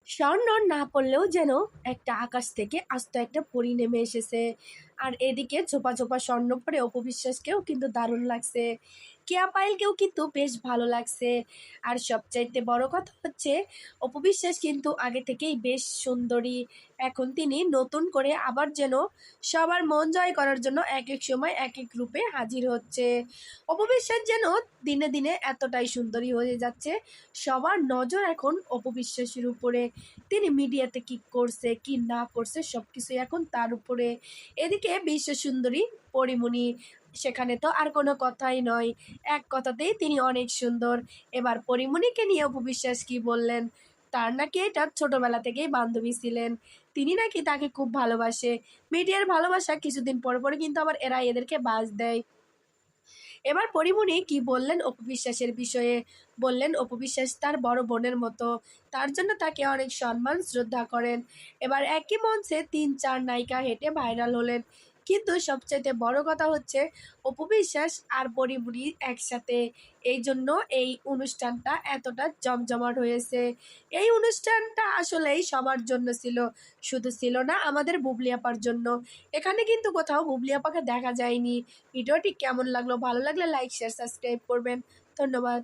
স্বর্ণ না পড়লেও যেন একটা আকাশ থেকে আস্ত একটা পরী নেমে এসেছে। আর এদিকে ছোপা ছোপা স্বর্ণ পরে অপবিশ্বাসকেও কিন্তু দারুণ লাগছে। কেয়া পায়েলকেও কিন্তু বেশ ভালো লাগছে। আর সবচাইতে বড় কথা হচ্ছে অপবিশ্বাস কিন্তু আগে থেকেই বেশ সুন্দরী। এখন তিনি নতুন করে আবার যেন সবার মন জয় করার জন্য এক এক সময় এক এক রূপে হাজির হচ্ছে। অপবিশ্বাস যেন দিনে দিনে এতটাই সুন্দরী হয়ে যাচ্ছে, সবার নজর এখন অপবিশ্বাসের উপরে। তিনি মিডিয়াতে কি করছে কি না করছে সবকিছুই এখন তার উপরে। এদিকে বিশ্ব সুন্দরী পরিমণি, সেখানে তো আর কোনো কথাই নয়, এক কথাতেই তিনি অনেক সুন্দর। এবার পরিমণিকে নিয়ে অপবিশ্বাস কি বললেন, তার নাকি এটা ছোটবেলা থেকেই বান্ধবী ছিলেন, তিনি নাকি তাকে খুব ভালোবাসে। মিডিয়ার ভালোবাসা কিছুদিন পর পরে কিন্তু আবার এরা এদেরকে বাজ দেয়। এবার পরিমণি কি বললেন অপবিশ্বাসের বিষয়ে, বললেন অপবিশ্বাস তার বড় বোনের মতো, তার জন্য তাকে অনেক সম্মান শ্রদ্ধা করেন। এবার একই মঞ্চে ৩-৪ নায়িকা হেঁটে ভাইরাল হলেন, কিন্তু সবচাইতে বড় কথা হচ্ছে অপবিশ্বাস আর পরিমণি একসাথে। এই জন্য এই অনুষ্ঠানটা এতটা জমজমাট হয়েছে। এই অনুষ্ঠানটা আসলেই সবার জন্য ছিল, শুধু ছিল না আমাদের বুবলি আপার জন্য। এখানে কিন্তু কোথাও বুবলি আপাকে দেখা যায়নি। ভিডিওটি কেমন লাগলো, ভালো লাগলে লাইক শেয়ার সাবস্ক্রাইব করবেন। ধন্যবাদ।